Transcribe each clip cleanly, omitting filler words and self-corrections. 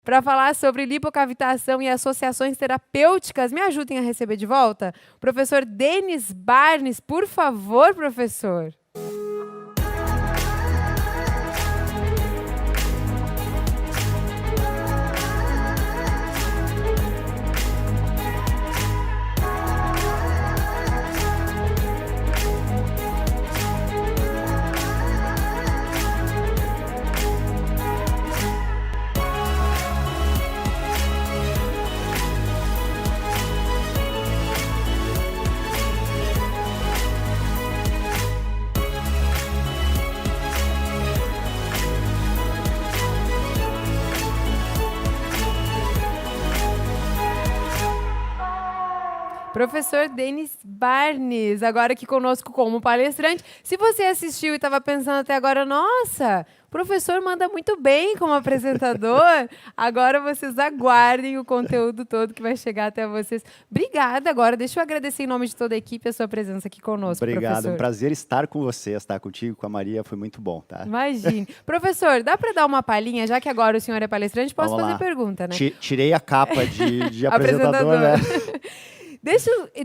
para falar sobre lipocavitação e associações terapêuticas. Me ajudem a receber de volta o professor Denis Barnes. Por favor, professor. Professor Denis Barnes, agora aqui conosco como palestrante. Se você assistiu e estava pensando até agora, nossa, o professor manda muito bem como apresentador, agora vocês aguardem o conteúdo todo que vai chegar até vocês. Obrigada. Agora, deixa eu agradecer em nome de toda a equipe a sua presença aqui conosco, Obrigado, professor. um prazer estar com você, estar contigo, com a Maria, foi muito bom, tá? Imagine. Professor, dá para dar uma palhinha, já que agora o senhor é palestrante, posso Vamos fazer lá. pergunta, né? Tirei a capa de apresentador, né?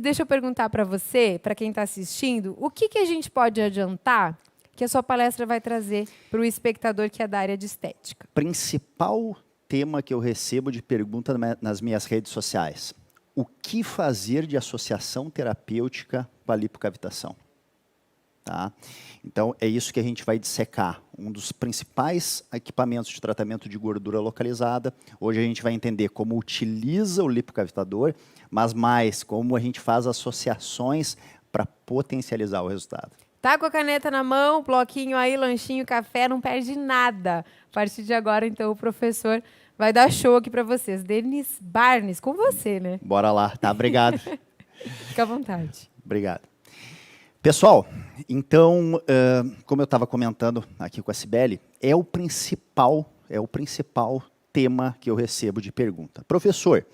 Deixa eu perguntar para você, para quem está assistindo, o que a gente pode adiantar que a sua palestra vai trazer para o espectador que é da área de estética? Principal tema que eu recebo de pergunta nas minhas redes sociais. O que fazer de associação terapêutica com a lipocavitação? Tá? Então, é isso que a gente vai dissecar. Um dos principais equipamentos de tratamento de gordura localizada. Hoje a gente vai entender como utiliza o lipocavitador, mas mais como a gente faz associações para potencializar o resultado. Tá com a caneta na mão, bloquinho aí, lanchinho, café, não perde nada. A partir de agora, então, o professor vai dar show aqui para vocês. Denis Barnes, com você, né? Bora lá, tá? Obrigado. Fica à vontade. Obrigado. Pessoal, então, como eu estava comentando aqui com a Cibele, é o principal tema que eu recebo de pergunta. Professor,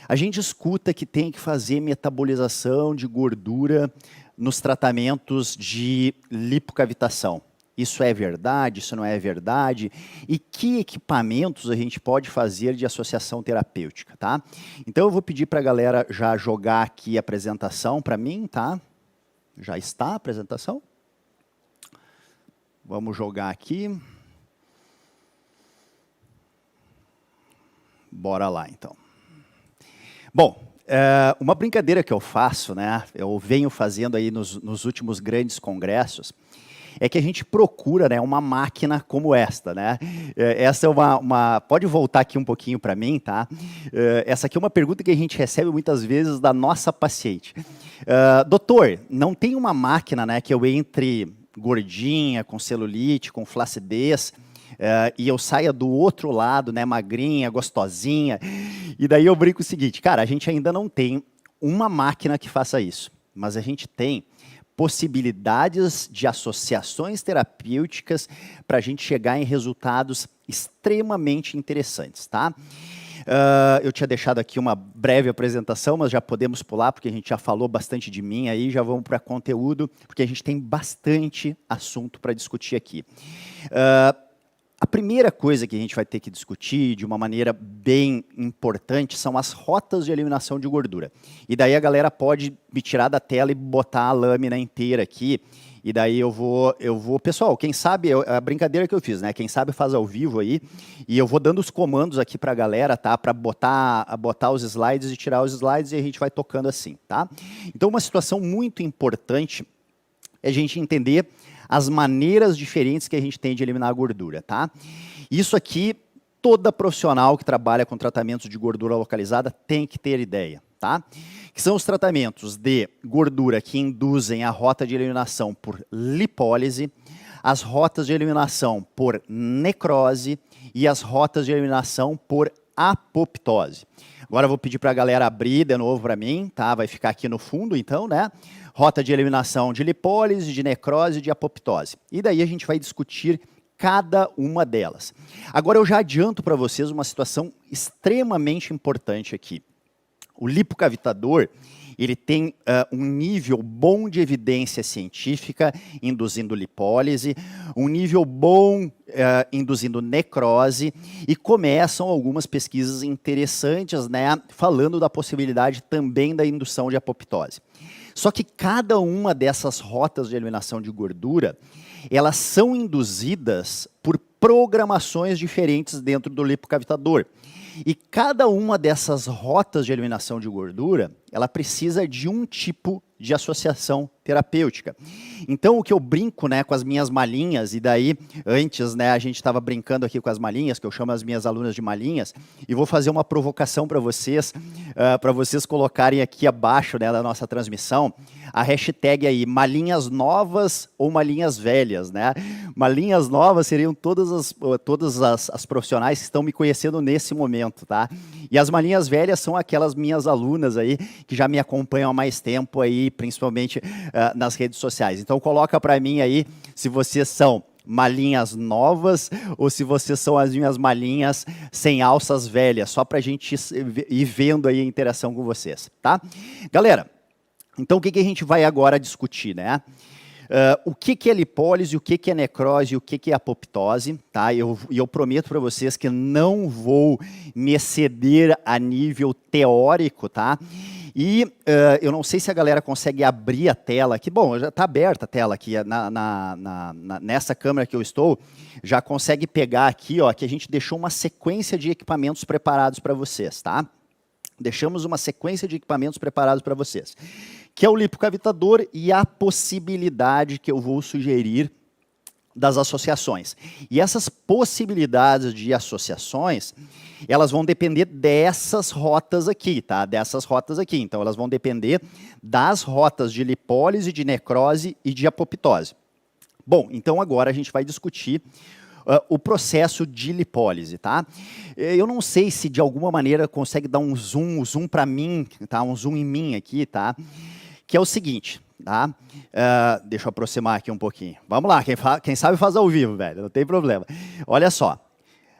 a gente escuta que tem que fazer metabolização de gordura nos tratamentos de lipocavitação. Isso é verdade? Isso não é verdade? E que equipamentos a gente pode fazer de associação terapêutica, tá? Então eu vou pedir para a galera já jogar aqui a apresentação para mim, tá? Já está a apresentação? Vamos jogar aqui. Bora lá, então. Bom, uma brincadeira que eu faço, né? Eu venho fazendo aí nos últimos grandes congressos, é que a gente procura, né, uma máquina como esta, né? Essa é pode voltar aqui um pouquinho para mim, tá? Essa aqui é uma pergunta que a gente recebe muitas vezes da nossa paciente. Doutor, não tem uma máquina, né, que eu entre gordinha, com celulite, com flacidez, e eu saia do outro lado, né, magrinha, gostosinha, e daí eu brinco o seguinte, cara, a gente ainda não tem uma máquina que faça isso, mas a gente tem possibilidades de associações terapêuticas para a gente chegar em resultados extremamente interessantes, tá? Eu tinha deixado aqui uma breve apresentação, mas já podemos pular, porque a gente já falou bastante de mim aí, já vamos para conteúdo, porque a gente tem bastante assunto para discutir aqui. A primeira coisa que a gente vai ter que discutir de uma maneira bem importante são as rotas de eliminação de gordura. E daí a galera pode me tirar da tela e botar a lâmina inteira aqui. E daí eu vou... Pessoal, quem sabe, a brincadeira que eu fiz, né? Quem sabe faz ao vivo aí. E eu vou dando os comandos aqui para a galera, tá? Para botar os slides e tirar os slides e a gente vai tocando assim, tá? Então, uma situação muito importante é a gente entender as maneiras diferentes que a gente tem de eliminar a gordura, tá? Isso aqui, toda profissional que trabalha com tratamentos de gordura localizada tem que ter ideia, tá? Que são os tratamentos de gordura que induzem a rota de eliminação por lipólise, as rotas de eliminação por necrose e as rotas de eliminação por apoptose. Agora eu vou pedir para a galera abrir de novo para mim, tá? Vai ficar aqui no fundo, então, né? Rota de eliminação de lipólise, de necrose e de apoptose. E daí a gente vai discutir cada uma delas. Agora eu já adianto para vocês uma situação extremamente importante aqui. O lipocavitador, ele tem um nível bom de evidência científica, induzindo lipólise, um nível bom induzindo necrose, e começam algumas pesquisas interessantes, né, falando da possibilidade também da indução de apoptose. Só que cada uma dessas rotas de eliminação de gordura, elas são induzidas por programações diferentes dentro do lipocavitador. E cada uma dessas rotas de eliminação de gordura, ela precisa de um tipo de associação terapêutica. Então, o que eu brinco, né, com as minhas malinhas, e daí, antes, né, a gente estava brincando aqui com as malinhas, que eu chamo as minhas alunas de malinhas, e vou fazer uma provocação para vocês colocarem aqui abaixo, né, da nossa transmissão, a hashtag aí, malinhas novas ou malinhas velhas, né? Malinhas novas seriam todas as profissionais que estão me conhecendo nesse momento, tá? E as malinhas velhas são aquelas minhas alunas aí, que já me acompanham há mais tempo aí, principalmente nas redes sociais. Então, coloca para mim aí se vocês são malinhas novas ou se vocês são as minhas malinhas sem alças velhas, só para a gente ir vendo aí a interação com vocês, tá? Galera, então o que a gente vai agora discutir, né? O que é lipólise, o que é necrose, o que é apoptose, tá? Eu prometo para vocês que não vou me exceder a nível teórico, tá? E eu não sei se a galera consegue abrir a tela aqui. Bom, já está aberta a tela aqui, nessa câmera que eu estou, já consegue pegar aqui, ó, que a gente deixou uma sequência de equipamentos preparados para vocês, tá? Deixamos uma sequência de equipamentos preparados para vocês, que é o lipocavitador e a possibilidade que eu vou sugerir das associações. E essas possibilidades de associações, elas vão depender dessas rotas aqui, tá? Dessas rotas aqui. Então, elas vão depender das rotas de lipólise, de necrose e de apoptose. Bom, então agora a gente vai discutir o processo de lipólise, tá? Eu não sei se de alguma maneira consegue dar um zoom para mim, tá? Um zoom em mim aqui, tá? Que é o seguinte, tá? Deixa eu aproximar aqui um pouquinho. Vamos lá, quem sabe faz ao vivo, velho, não tem problema. Olha só,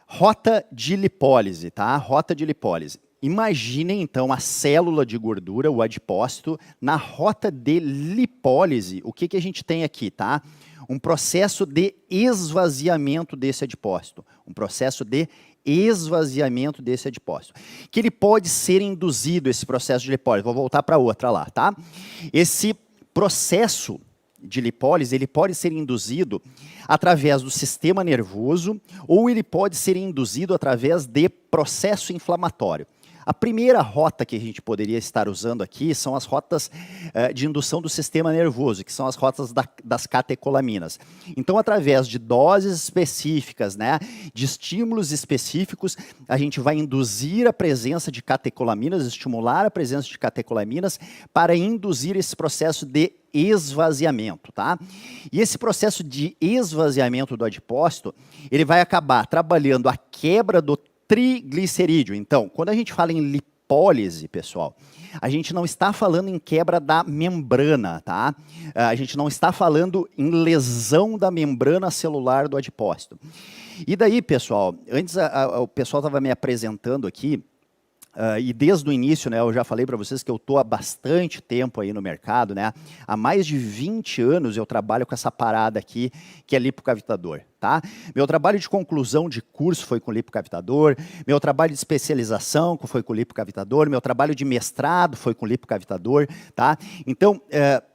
rota de lipólise, tá? Rota de lipólise. Imaginem, então, a célula de gordura, o adipócito, na rota de lipólise. O que a gente tem aqui, tá? Um processo de esvaziamento desse adipócito. Um processo de esvaziamento desse adipócito. Que ele pode ser induzido, esse processo de lipólise. Vou voltar para outra lá, tá? Esse processo de lipólise, ele pode ser induzido através do sistema nervoso ou ele pode ser induzido através de processo inflamatório. A primeira rota que a gente poderia estar usando aqui são as rotas de indução do sistema nervoso, que são as rotas das catecolaminas. Então, através de doses específicas, né, de estímulos específicos, a gente vai induzir a presença de catecolaminas, estimular a presença de catecolaminas para induzir esse processo de esvaziamento, tá? E esse processo de esvaziamento do adipócito, ele vai acabar trabalhando a quebra do triglicerídeo. Então, quando a gente fala em lipólise, pessoal, a gente não está falando em quebra da membrana, tá? A gente não está falando em lesão da membrana celular do adipócito. E daí, pessoal, antes o pessoal estava me apresentando aqui, e desde o início, né, eu já falei para vocês que eu estou há bastante tempo aí no mercado, né? Há mais de 20 anos eu trabalho com essa parada aqui, que é lipocavitador, tá? Meu trabalho de conclusão de curso foi com lipocavitador, meu trabalho de especialização foi com lipocavitador, meu trabalho de mestrado foi com lipocavitador, tá? Então,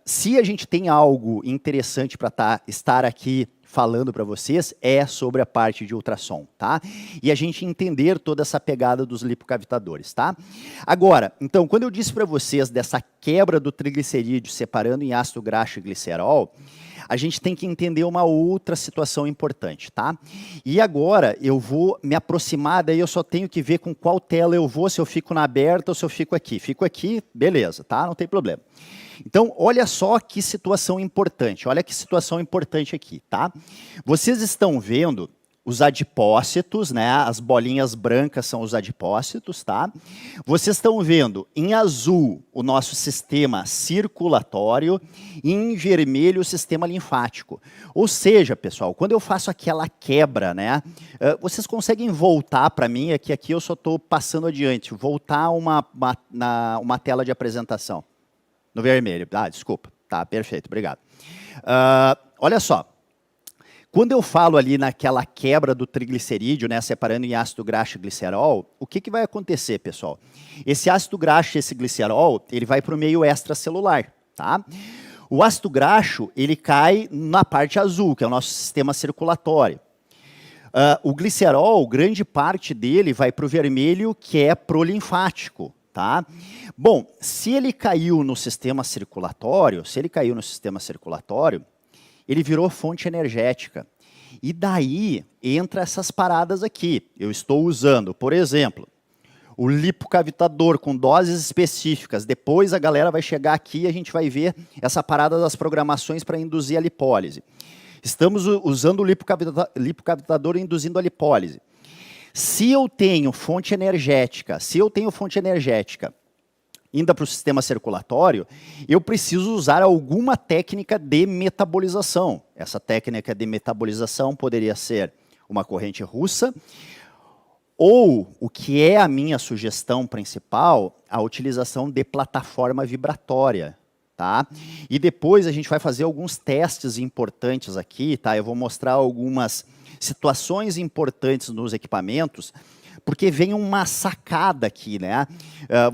se a gente tem algo interessante para estar aqui falando para vocês, é sobre a parte de ultrassom, tá? E a gente entender toda essa pegada dos lipocavitadores, tá? Agora, então, quando eu disse para vocês dessa quebra do triglicerídeo separando em ácido graxo e glicerol, a gente tem que entender uma outra situação importante, tá? E agora eu vou me aproximar, daí eu só tenho que ver com qual tela eu vou, se eu fico na aberta ou se eu fico aqui. Fico aqui, beleza, tá? Não tem problema. Então, olha só que situação importante, olha que situação importante aqui, tá? Vocês estão vendo os adipócitos, né? As bolinhas brancas são os adipócitos, tá? Vocês estão vendo em azul o nosso sistema circulatório e em vermelho o sistema linfático. Ou seja, pessoal, quando eu faço aquela quebra, né? Vocês conseguem voltar para mim, aqui eu só estou passando adiante, voltar uma tela de apresentação. No vermelho. Ah, desculpa. Tá, perfeito, obrigado. Olha só. Quando eu falo ali naquela quebra do triglicerídeo, né, separando em ácido graxo e glicerol, o que vai acontecer, pessoal? Esse ácido graxo e esse glicerol, ele vai para o meio extracelular, tá? O ácido graxo, ele cai na parte azul, que é o nosso sistema circulatório. O glicerol, grande parte dele vai para o vermelho, que é prolinfático, tá? Bom, se ele caiu no sistema circulatório, ele virou fonte energética. E daí entra essas paradas aqui. Eu estou usando, por exemplo, o lipocavitador com doses específicas. Depois a galera vai chegar aqui e a gente vai ver essa parada das programações para induzir a lipólise. Estamos usando o lipocavitador induzindo a lipólise. Se eu tenho fonte energética, indo para o sistema circulatório, eu preciso usar alguma técnica de metabolização. Essa técnica de metabolização poderia ser uma corrente russa, ou, o que é a minha sugestão principal, a utilização de plataforma vibratória. Tá? E depois a gente vai fazer alguns testes importantes aqui, tá? Eu vou mostrar algumas situações importantes nos equipamentos, porque vem uma sacada aqui, né?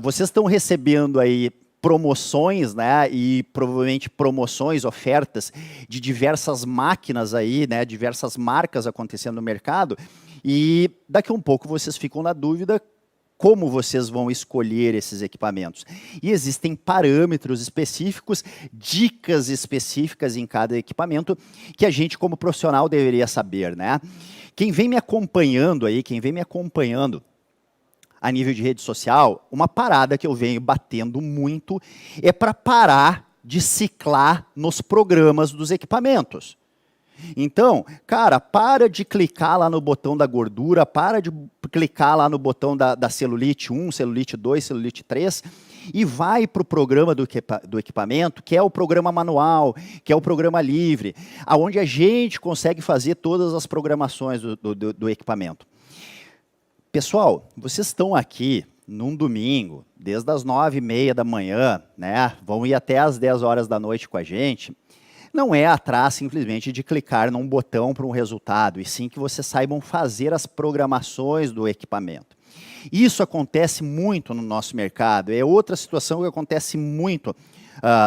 Vocês estão recebendo aí promoções, né? E provavelmente promoções, ofertas de diversas máquinas aí, né? Diversas marcas acontecendo no mercado. E daqui a um pouco vocês ficam na dúvida como vocês vão escolher esses equipamentos. E existem parâmetros específicos, dicas específicas em cada equipamento que a gente, como profissional, deveria saber, né? Quem vem me acompanhando a nível de rede social, uma parada que eu venho batendo muito é para parar de ciclar nos programas dos equipamentos. Então, cara, para de clicar lá no botão da gordura, para de clicar lá no botão da celulite 1, celulite 2, celulite 3 e vai para o programa do equipamento, que é o programa manual, que é o programa livre, onde a gente consegue fazer todas as programações do equipamento. Pessoal, vocês estão aqui num domingo, desde as 9h30 da manhã, né? Vão ir até as 10 horas da noite com a gente. Não é atrás simplesmente de clicar num botão para um resultado, e sim que vocês saibam fazer as programações do equipamento. Isso acontece muito no nosso mercado, é outra situação que acontece muito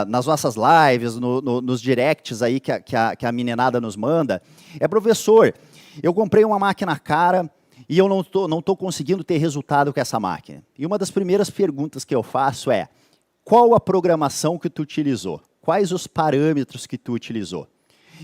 nas nossas lives, nos directs aí que a meninada nos manda. Professor, eu comprei uma máquina cara e eu não tô conseguindo ter resultado com essa máquina. E uma das primeiras perguntas que eu faço é, qual a programação que tu utilizou? Quais os parâmetros que tu utilizou?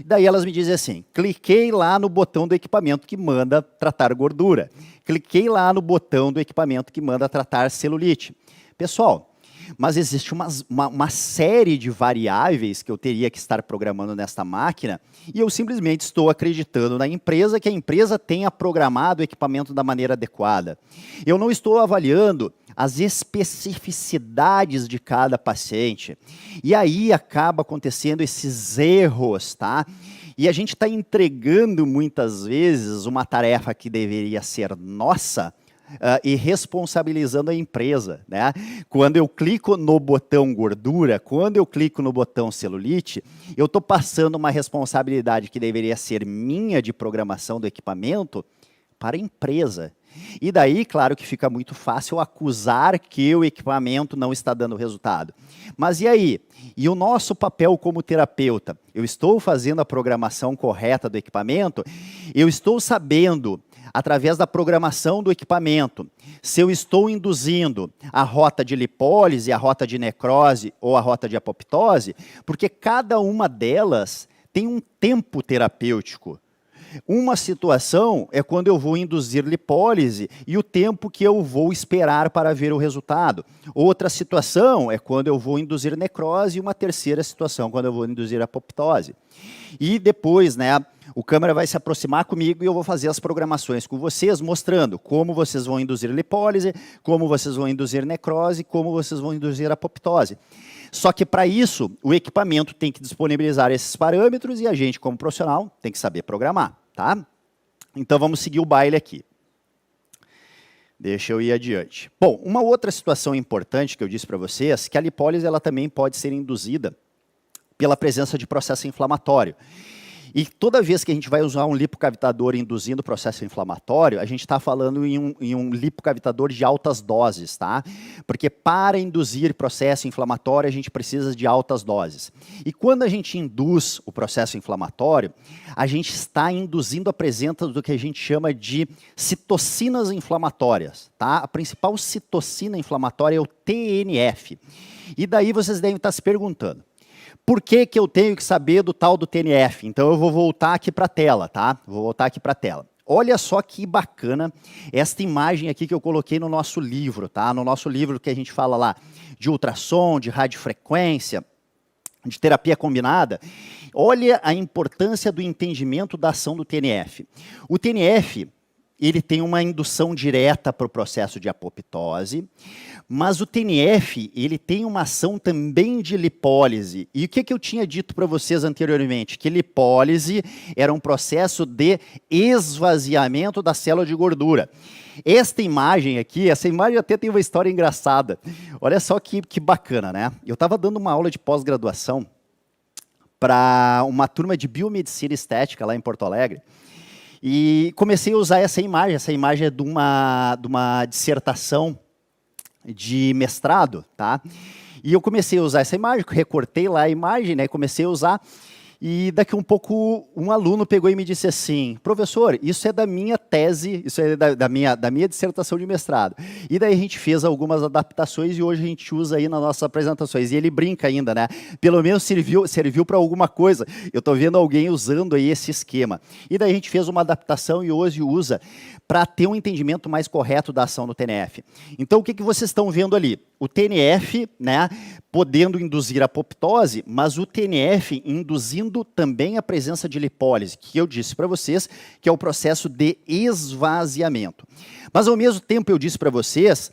Daí elas me dizem assim, cliquei lá no botão do equipamento que manda tratar gordura. Cliquei lá no botão do equipamento que manda tratar celulite. Pessoal, mas existe uma série de variáveis que eu teria que estar programando nesta máquina e eu simplesmente estou acreditando na empresa que a empresa tenha programado o equipamento da maneira adequada. Eu não estou avaliando as especificidades de cada paciente. E aí acaba acontecendo esses erros, tá? E a gente está entregando muitas vezes uma tarefa que deveria ser nossa e responsabilizando a empresa, né? Quando eu clico no botão gordura, quando eu clico no botão celulite, eu estou passando uma responsabilidade que deveria ser minha de programação do equipamento para a empresa. E daí, claro que fica muito fácil acusar que o equipamento não está dando resultado. Mas e aí? E o nosso papel como terapeuta? Eu estou fazendo a programação correta do equipamento? Eu estou sabendo, através da programação do equipamento, se eu estou induzindo a rota de lipólise, a rota de necrose ou a rota de apoptose? Porque cada uma delas tem um tempo terapêutico. Uma situação é quando eu vou induzir lipólise e o tempo que eu vou esperar para ver o resultado. Outra situação é quando eu vou induzir necrose e uma terceira situação quando eu vou induzir apoptose. E depois, né, o câmera vai se aproximar comigo e eu vou fazer as programações com vocês, mostrando como vocês vão induzir lipólise, como vocês vão induzir necrose, como vocês vão induzir apoptose. Só que para isso, o equipamento tem que disponibilizar esses parâmetros e a gente, como profissional, tem que saber programar, tá? Então vamos seguir o baile aqui. Deixa eu ir adiante. Bom, uma outra situação importante que eu disse para vocês, que a lipólise ela também pode ser induzida pela presença de processo inflamatório. E toda vez que a gente vai usar um lipocavitador induzindo processo inflamatório, a gente está falando em um lipocavitador de altas doses, tá? Porque para induzir processo inflamatório, a gente precisa de altas doses. E quando a gente induz o processo inflamatório, a gente está induzindo a presença do que a gente chama de citocinas inflamatórias, tá? A principal citocina inflamatória é o TNF. E daí vocês devem estar se perguntando, por que que eu tenho que saber do tal do TNF? Então eu vou voltar aqui para a tela, tá? Vou voltar aqui para a tela. Olha só que bacana esta imagem aqui que eu coloquei no nosso livro, tá? No nosso livro que a gente fala lá de ultrassom, de radiofrequência, de terapia combinada. Olha a importância do entendimento da ação do TNF. O TNF, ele tem uma indução direta para o processo de apoptose, mas o TNF, ele tem uma ação também de lipólise. E o que eu tinha dito para vocês anteriormente? Que lipólise era um processo de esvaziamento da célula de gordura. Esta imagem aqui, essa imagem até tem uma história engraçada. Olha só que bacana, né? Eu estava dando uma aula de pós-graduação para uma turma de biomedicina estética lá em Porto Alegre, e comecei a usar essa imagem. Essa imagem é de uma dissertação de mestrado, tá? E eu comecei a usar essa imagem, recortei lá a imagem, né? Comecei a usar, e daqui um pouco um aluno pegou e me disse assim: professor, isso é da minha tese, isso é da minha dissertação de mestrado. E daí a gente fez algumas adaptações e hoje a gente usa aí nas nossas apresentações. E ele brinca ainda, né? Pelo menos serviu para alguma coisa. Eu estou vendo alguém usando aí esse esquema. E daí a gente fez uma adaptação e hoje usa para ter um entendimento mais correto da ação do TNF. Então, o que vocês estão vendo ali? O TNF, né, podendo induzir a apoptose, mas o TNF induzindo também a presença de lipólise, que eu disse para vocês que é o processo de esvaziamento. Mas, ao mesmo tempo, eu disse para vocês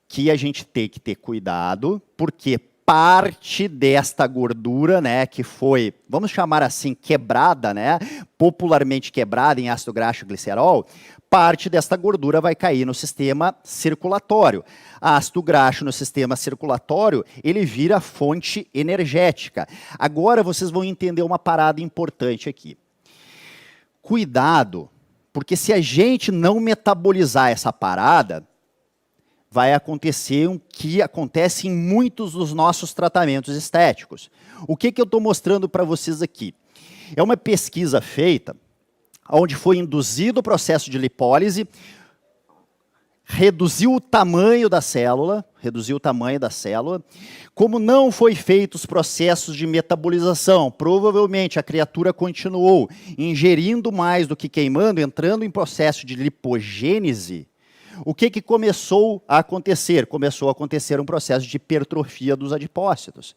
que a gente tem que ter cuidado, porque parte desta gordura, né, que foi, vamos chamar assim, quebrada, né, popularmente quebrada em ácido graxo e glicerol, parte desta gordura vai cair no sistema circulatório. Ácido graxo no sistema circulatório, ele vira fonte energética. Agora vocês vão entender uma parada importante aqui. Cuidado, porque se a gente não metabolizar essa parada, vai acontecer o que acontece em muitos dos nossos tratamentos estéticos. O que eu estou mostrando para vocês aqui? É uma pesquisa feita onde foi induzido o processo de lipólise, reduziu o tamanho da célula, como não foi feito os processos de metabolização, provavelmente a criatura continuou ingerindo mais do que queimando, entrando em processo de lipogênese. O que começou a acontecer? Começou a acontecer um processo de hipertrofia dos adipócitos.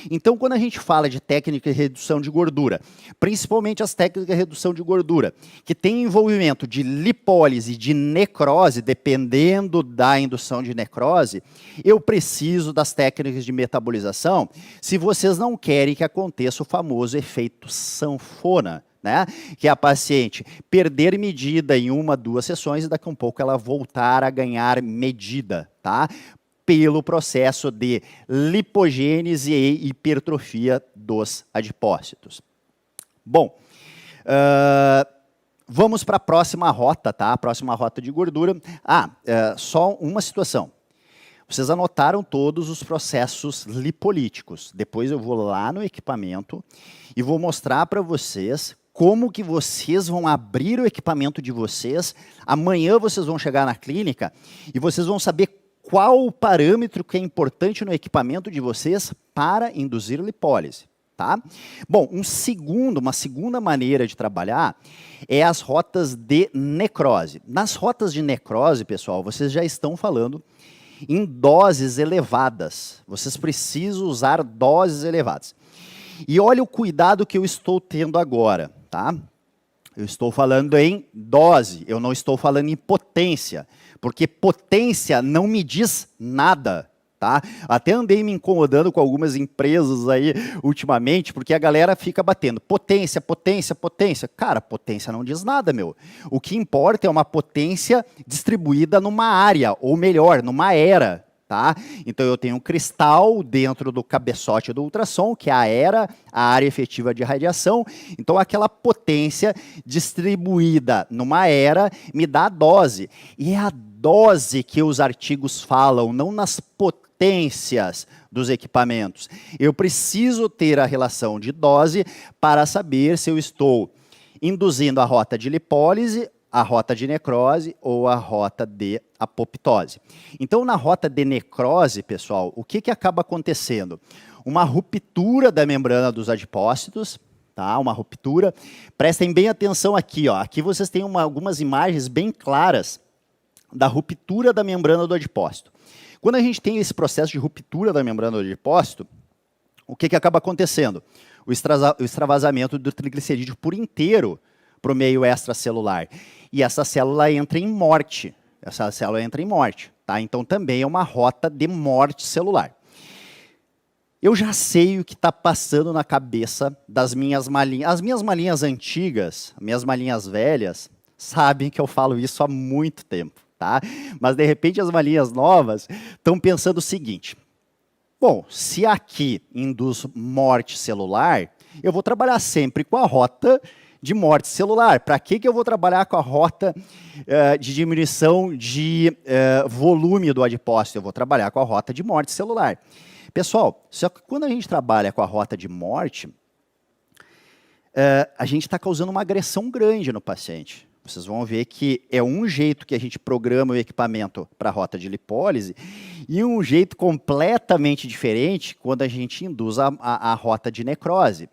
Então, quando a gente fala de técnica de redução de gordura, principalmente as técnicas de redução de gordura, que tem envolvimento de lipólise, de necrose, dependendo da indução de necrose, eu preciso das técnicas de metabolização se vocês não querem que aconteça o famoso efeito sanfona, né? Que é a paciente perder medida em 1, 2 sessões e daqui a um pouco ela voltar a ganhar medida, tá? Pelo processo de lipogênese e hipertrofia dos adipócitos. Bom, vamos para a próxima rota, tá? A próxima rota de gordura. Só uma situação. Vocês anotaram todos os processos lipolíticos. Depois eu vou lá no equipamento e vou mostrar para vocês como que vocês vão abrir o equipamento de vocês. Amanhã vocês vão chegar na clínica e vocês vão saber qual o parâmetro que é importante no equipamento de vocês para induzir lipólise, tá? Bom, uma segunda maneira de trabalhar é as rotas de necrose. Nas rotas de necrose, pessoal, vocês já estão falando em doses elevadas. Vocês precisam usar doses elevadas. E olha o cuidado que eu estou tendo agora, tá? Eu estou falando em dose, eu não estou falando em potência. Porque potência não me diz nada, Tá? Até andei me incomodando com algumas empresas aí ultimamente, porque a galera fica batendo potência, potência, potência. Cara, potência não diz nada, meu. O que importa é uma potência distribuída numa área, ou melhor, numa era. Tá? Então eu tenho um cristal dentro do cabeçote do ultrassom, que é a era, a área efetiva de radiação. Então aquela potência distribuída numa era me dá a dose. E é a dose que os artigos falam, não nas potências dos equipamentos. Eu preciso ter a relação de dose para saber se eu estou induzindo a rota de lipólise, a rota de necrose ou a rota de apoptose. Então, na rota de necrose, pessoal, o que acaba acontecendo? Uma ruptura da membrana dos adipócitos, tá? Uma ruptura. Prestem bem atenção aqui, ó. Aqui vocês têm algumas imagens bem claras da ruptura da membrana do adipócito. Quando a gente tem esse processo de ruptura da membrana do adipócito, o que acaba acontecendo? O extravasamento do triglicerídeo por inteiro para o meio extracelular. E essa célula entra em morte. Essa célula entra em morte. Tá? Então, também é uma rota de morte celular. Eu já sei o que está passando na cabeça das minhas malinhas. As minhas malinhas antigas, minhas malinhas velhas, sabem que eu falo isso há muito tempo. Tá? Mas, de repente, as malinhas novas estão pensando o seguinte. Bom, se aqui induz morte celular, eu vou trabalhar sempre com a rota de morte celular. Para que eu vou trabalhar com a rota de diminuição de volume do adipócito? Eu vou trabalhar com a rota de morte celular. Pessoal, só que quando a gente trabalha com a rota de morte, a gente está causando uma agressão grande no paciente. Vocês vão ver que é um jeito que a gente programa o equipamento para a rota de lipólise e um jeito completamente diferente quando a gente induz a rota de necrose.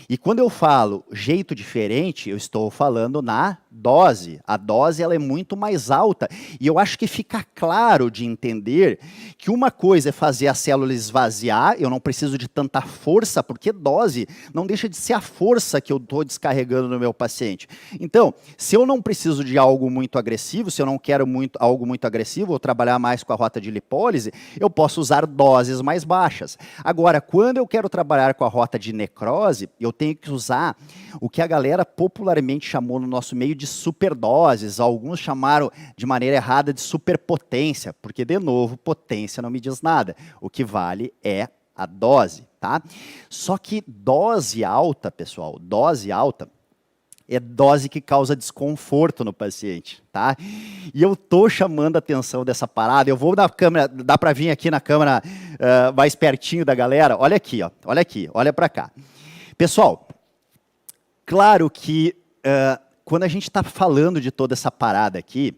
E quando eu falo jeito diferente, eu estou falando na dose. A dose ela é muito mais alta. E eu acho que fica claro de entender que uma coisa é fazer a célula esvaziar, eu não preciso de tanta força, porque dose não deixa de ser a força que eu estou descarregando no meu paciente. Então, se eu não preciso de algo muito agressivo, se eu não quero algo muito agressivo, ou trabalhar mais com a rota de lipólise, eu posso usar doses mais baixas. Agora, quando eu quero trabalhar com a rota de necrose, eu tenho que usar o que a galera popularmente chamou no nosso meio de superdoses. Alguns chamaram de maneira errada de superpotência, porque, de novo, potência não me diz nada. O que vale é a dose, tá? Só que dose alta, pessoal, dose alta é dose que causa desconforto no paciente, tá? E eu tô chamando a atenção dessa parada. Eu vou na câmera, dá para vir aqui na câmera mais pertinho da galera. Olha aqui, ó. Olha aqui, olha para cá. Pessoal, claro que quando a gente está falando de toda essa parada aqui,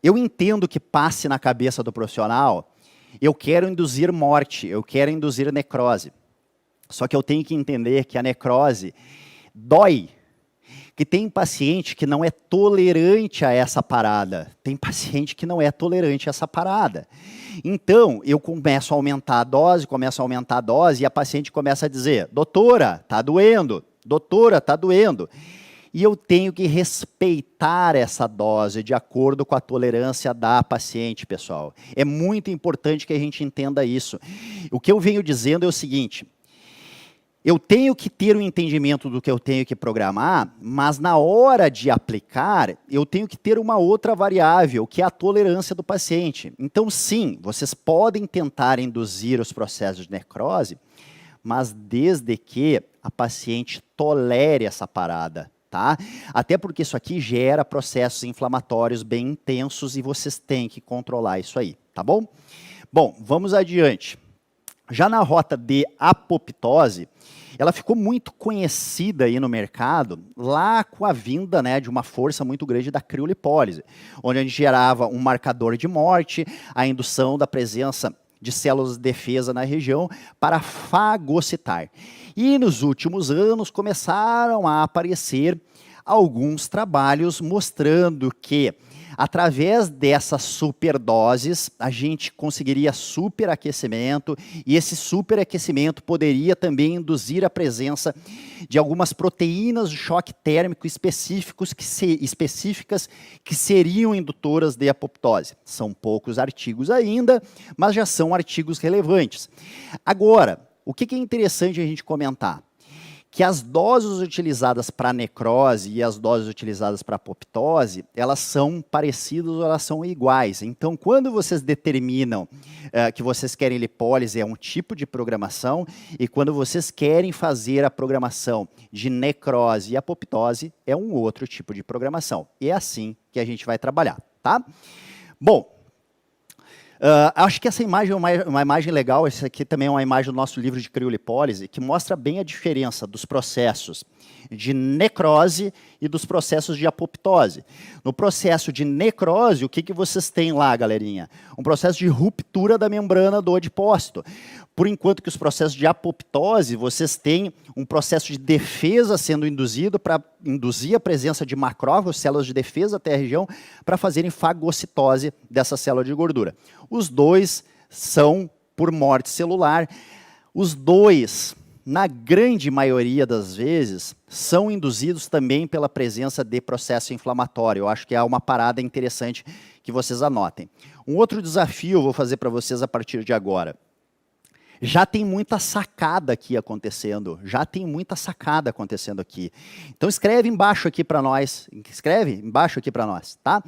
eu entendo que passe na cabeça do profissional, eu quero induzir morte, eu quero induzir necrose. Só que eu tenho que entender que a necrose dói, que tem paciente que não é tolerante a essa parada, tem paciente que não é tolerante a essa parada. Então, eu começo a aumentar a dose, e a paciente começa a dizer, doutora, tá doendo, doutora, tá doendo. E eu tenho que respeitar essa dose de acordo com a tolerância da paciente, pessoal. É muito importante que a gente entenda isso. O que eu venho dizendo é o seguinte, eu tenho que ter um entendimento do que eu tenho que programar, mas na hora de aplicar, eu tenho que ter uma outra variável, que é a tolerância do paciente. Então, sim, vocês podem tentar induzir os processos de necrose, mas desde que a paciente tolere essa parada, tá? Até porque isso aqui gera processos inflamatórios bem intensos e vocês têm que controlar isso aí, tá bom? Bom, vamos adiante. Já na rota de apoptose, ela ficou muito conhecida aí no mercado, lá com a vinda, né, de uma força muito grande da criolipólise, onde a gente gerava um marcador de morte, a indução da presença de células de defesa na região para fagocitar. E nos últimos anos começaram a aparecer alguns trabalhos mostrando que através dessas superdoses, a gente conseguiria superaquecimento, e esse superaquecimento poderia também induzir a presença de algumas proteínas de choque térmico específicas que seriam indutoras de apoptose. São poucos artigos ainda, mas já são artigos relevantes. Agora, o que é interessante a gente comentar? Que as doses utilizadas para necrose e as doses utilizadas para apoptose, elas são parecidas ou elas são iguais. Então, quando vocês determinam que vocês querem lipólise, é um tipo de programação, e quando vocês querem fazer a programação de necrose e apoptose, é um outro tipo de programação. E é assim que a gente vai trabalhar, tá? Bom, acho que essa imagem é uma imagem legal. Essa aqui também é uma imagem do nosso livro de criolipólise, que mostra bem a diferença dos processos de necrose e dos processos de apoptose. No processo de necrose, o que vocês têm lá, galerinha? Um processo de ruptura da membrana do adipócito. Por enquanto que os processos de apoptose, vocês têm um processo de defesa sendo induzido para induzir a presença de macrófagos, células de defesa até a região, para fazerem fagocitose dessa célula de gordura. Os dois são por morte celular. Os dois, na grande maioria das vezes, são induzidos também pela presença de processo inflamatório. Eu acho que é uma parada interessante que vocês anotem. Um outro desafio eu vou fazer para vocês a partir de agora. Já tem muita sacada aqui acontecendo, aqui. Então escreve embaixo aqui para nós, tá?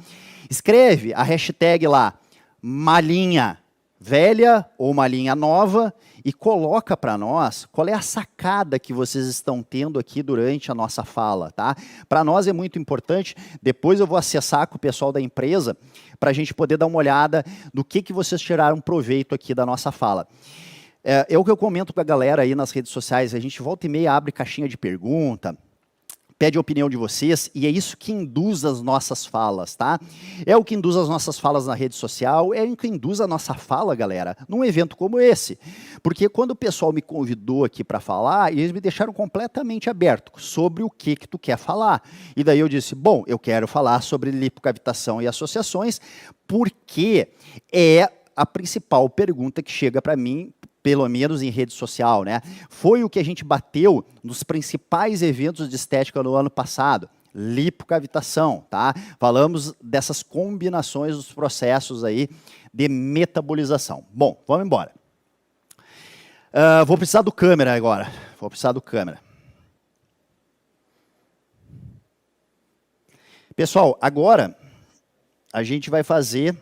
Escreve a hashtag lá, malinha velha ou malinha nova, e coloca para nós qual é a sacada que vocês estão tendo aqui durante a nossa fala, tá? Para nós é muito importante, depois eu vou acessar com o pessoal da empresa, para a gente poder dar uma olhada do que vocês tiraram proveito aqui da nossa fala. É o que eu comento para a galera aí nas redes sociais, a gente volta e meia abre caixinha de pergunta, pede a opinião de vocês, e é isso que induz as nossas falas, tá? É o que induz as nossas falas na rede social, é o que induz a nossa fala, galera, num evento como esse. Porque quando o pessoal me convidou aqui para falar, eles me deixaram completamente aberto sobre o que tu quer falar. E daí eu disse, bom, eu quero falar sobre lipocavitação e associações, porque é a principal pergunta que chega para mim, pelo menos em rede social, né? Foi o que a gente bateu nos principais eventos de estética no ano passado, lipocavitação, tá? Falamos dessas combinações dos processos aí de metabolização. Bom, vamos embora. Vou precisar do câmera agora, Pessoal, agora a gente vai fazer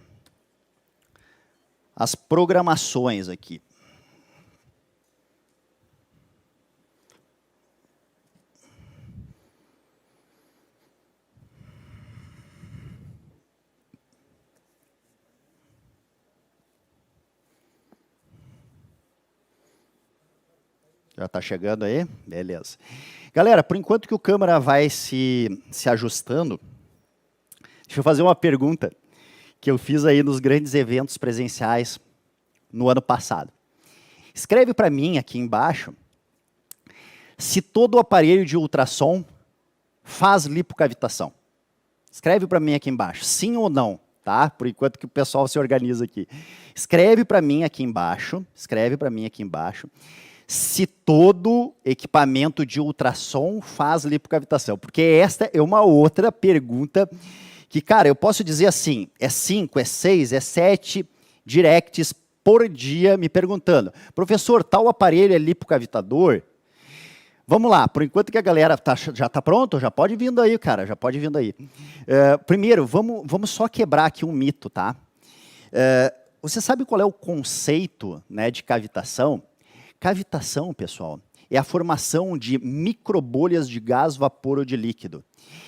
as programações aqui. Já está chegando aí? Beleza. Galera, por enquanto que o câmera vai se ajustando, deixa eu fazer uma pergunta que eu fiz aí nos grandes eventos presenciais no ano passado. Escreve para mim aqui embaixo se todo o aparelho de ultrassom faz lipocavitação. Escreve para mim aqui embaixo, sim ou não, tá? Por enquanto que o pessoal se organiza aqui. Escreve para mim aqui embaixo, se todo equipamento de ultrassom faz lipocavitação. Porque esta é uma outra pergunta que, cara, eu posso dizer assim, é 5, é 6, é 7 directs por dia me perguntando, professor, tal aparelho é lipocavitador? Vamos lá, por enquanto que a galera já está pronto, já pode vindo aí, cara, primeiro, vamos só quebrar aqui um mito, tá? Você sabe qual é o conceito, né, de cavitação? Cavitação, pessoal, é a formação de microbolhas de gás, vapor ou de líquido.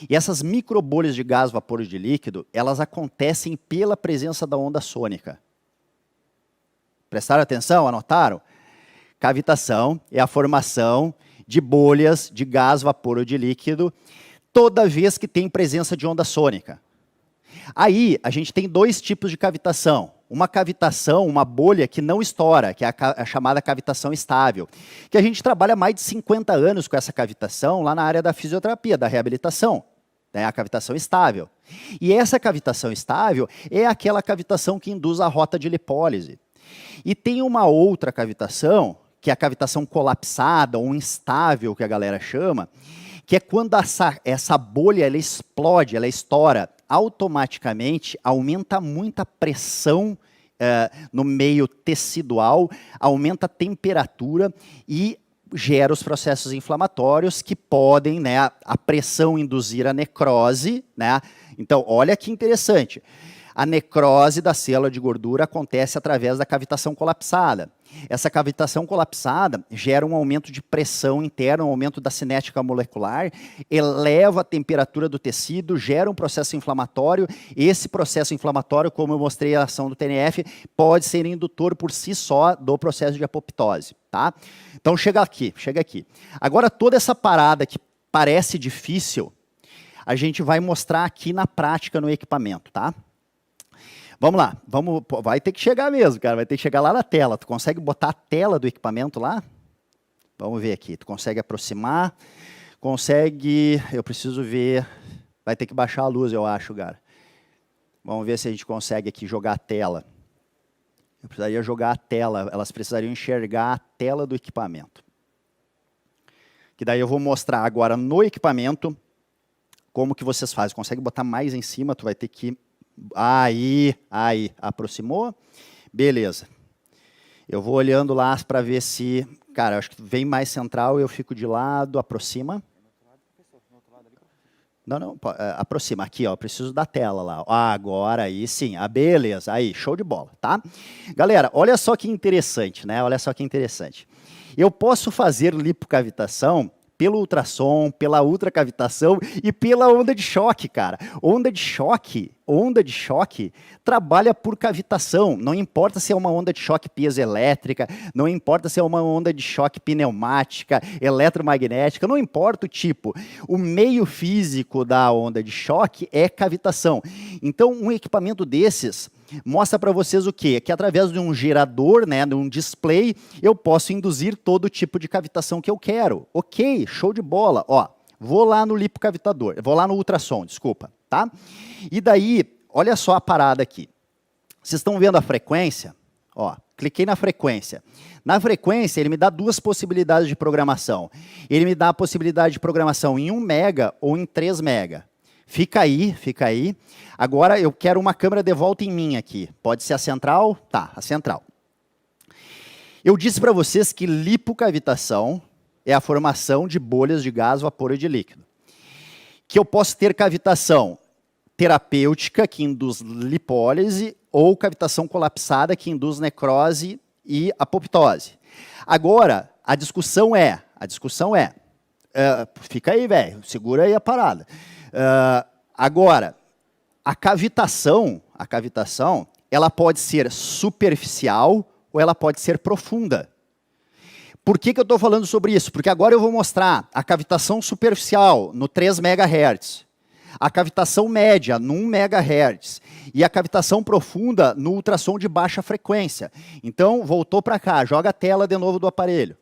E essas microbolhas de gás, vapor ou de líquido, elas acontecem pela presença da onda sônica. Prestaram atenção? Anotaram? Cavitação é a formação de bolhas de gás, vapor ou de líquido toda vez que tem presença de onda sônica. Aí, a gente tem dois tipos de cavitação. Uma cavitação, uma bolha que não estoura, que é a chamada cavitação estável. Que a gente trabalha mais de 50 anos com essa cavitação lá na área da fisioterapia, da reabilitação. né? A cavitação estável. E essa cavitação estável é aquela cavitação que induz a rota de lipólise. E tem uma outra cavitação, que é a cavitação colapsada ou instável, que a galera chama, que é quando essa bolha ela explode, ela estoura, automaticamente aumenta muito a pressão no meio tecidual, aumenta a temperatura e gera os processos inflamatórios que podem, né, a pressão induzir a necrose, né? Então, olha que interessante. A necrose da célula de gordura acontece através da cavitação colapsada. Essa cavitação colapsada gera um aumento de pressão interna, um aumento da cinética molecular, eleva a temperatura do tecido, gera um processo inflamatório. Esse processo inflamatório, como eu mostrei a ação do TNF, pode ser indutor por si só do processo de apoptose, tá? Então chega aqui. Agora toda essa parada que parece difícil, a gente vai mostrar aqui na prática no equipamento, tá? Vamos lá, vai ter que chegar mesmo, cara, vai ter que chegar lá na tela. Tu consegue botar a tela do equipamento lá? Vamos ver aqui, tu consegue aproximar? Consegue, eu preciso ver, vai ter que baixar a luz, eu acho, cara. Vamos ver se a gente consegue aqui jogar a tela. Eu precisaria jogar a tela, elas precisariam enxergar a tela do equipamento. Que daí eu vou mostrar agora no equipamento como que vocês fazem. Consegue botar mais em cima, tu vai ter que... Aí, aproximou? Beleza. Eu vou olhando lá para ver se... Cara, acho que vem mais central, eu fico de lado, aproxima. Não, aproxima. Aqui, ó, preciso da tela lá. Agora, aí sim. Beleza. Aí, show de bola, tá? Galera, olha só que interessante, né? Olha só que interessante. Eu posso fazer lipocavitação pelo ultrassom, pela ultracavitação e pela onda de choque, cara. Onda de choque trabalha por cavitação. Não importa se é uma onda de choque piezoelétrica, não importa se é uma onda de choque pneumática, eletromagnética, não importa o tipo. O meio físico da onda de choque é cavitação. Então, um equipamento desses mostra para vocês o quê? Que através de um gerador, né, de um display, eu posso induzir todo tipo de cavitação que eu quero. Ok, show de bola. Ó, vou lá no lipocavitador, vou lá no ultrassom, desculpa, tá? E daí, olha só a parada aqui. Vocês estão vendo a frequência? Ó, cliquei na frequência. Na frequência, ele me dá duas possibilidades de programação. Ele me dá a possibilidade de programação em 1 mega ou em 3 mega. Fica aí. Agora eu quero uma câmera de volta em mim aqui. Pode ser a central? Tá, a central. Eu disse para vocês que lipocavitação é a formação de bolhas de gás, vapor e de líquido. Que eu posso ter cavitação terapêutica, que induz lipólise, ou cavitação colapsada, que induz necrose e apoptose. Agora, a discussão é, fica aí, velho, segura aí a parada. Agora, a cavitação, ela pode ser superficial ou ela pode ser profunda. Por que eu estou falando sobre isso? Porque agora eu vou mostrar a cavitação superficial no 3 MHz, a cavitação média no 1 MHz e a cavitação profunda no ultrassom de baixa frequência. Então, voltou para cá, joga a tela de novo do aparelho.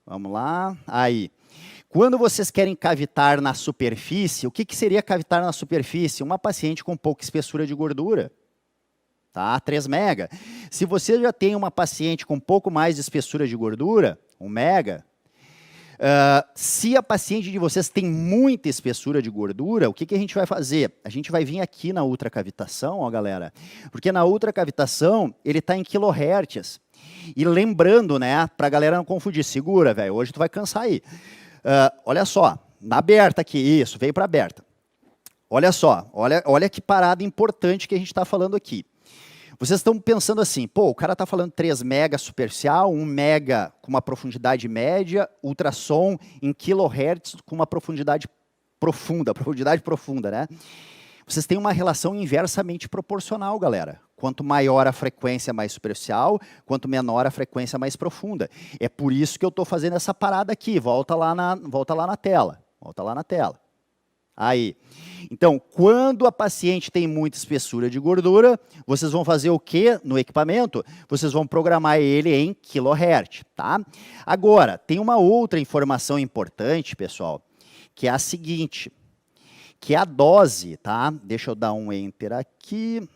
Vamos lá, aí. Quando vocês querem cavitar na superfície, o que seria cavitar na superfície? Uma paciente com pouca espessura de gordura, tá? 3 mega. Se você já tem uma paciente com um pouco mais de espessura de gordura, 1 mega, se a paciente de vocês tem muita espessura de gordura, o que a gente vai fazer? A gente vai vir aqui na ultracavitação, ó, galera, porque na ultracavitação ele está em kHz. E lembrando, né, para a galera não confundir, segura, velho, hoje tu vai cansar aí. Olha só, na aberta aqui, isso, veio para aberta. Olha só, olha que parada importante que a gente está falando aqui. Vocês estão pensando assim, pô, o cara está falando 3 mega superficial, 1 mega com uma profundidade média, ultrassom em kHz com uma profundidade profunda, né? Vocês têm uma relação inversamente proporcional, galera. Quanto maior a frequência mais superficial, quanto menor a frequência mais profunda. É por isso que eu estou fazendo essa parada aqui. Volta lá na tela. Aí. Então, quando a paciente tem muita espessura de gordura, vocês vão fazer o quê no equipamento? Vocês vão programar ele em kHz, tá? Agora, tem uma outra informação importante, pessoal, que é a seguinte, que é a dose, tá? Deixa eu dar um enter aqui.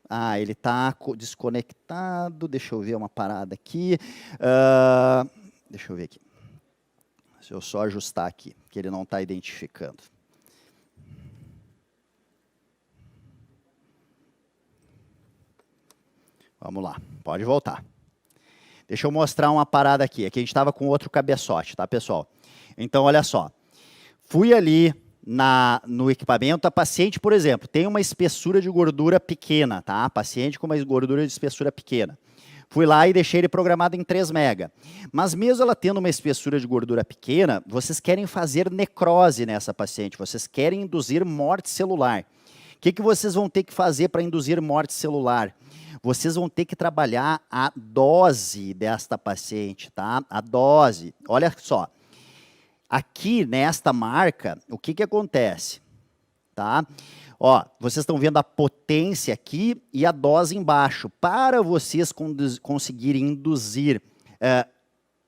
Ah, ele está desconectado, deixa eu ver uma parada aqui. Deixa eu ver aqui. Se eu só ajustar aqui, que ele não está identificando. Vamos lá, pode voltar. Deixa eu mostrar uma parada aqui. Aqui a gente estava com outro cabeçote, tá, pessoal? Então, olha só. Fui ali no equipamento, a paciente, por exemplo, tem uma espessura de gordura pequena, tá? Paciente com uma gordura de espessura pequena. Fui lá e deixei ele programado em 3 mega. Mas mesmo ela tendo uma espessura de gordura pequena, vocês querem fazer necrose nessa paciente, vocês querem induzir morte celular. O que vocês vão ter que fazer para induzir morte celular? Vocês vão ter que trabalhar a dose desta paciente, tá? A dose. Olha só. Aqui, nesta marca, o que acontece? Tá? Ó, vocês estão vendo a potência aqui e a dose embaixo. Para vocês conseguirem induzir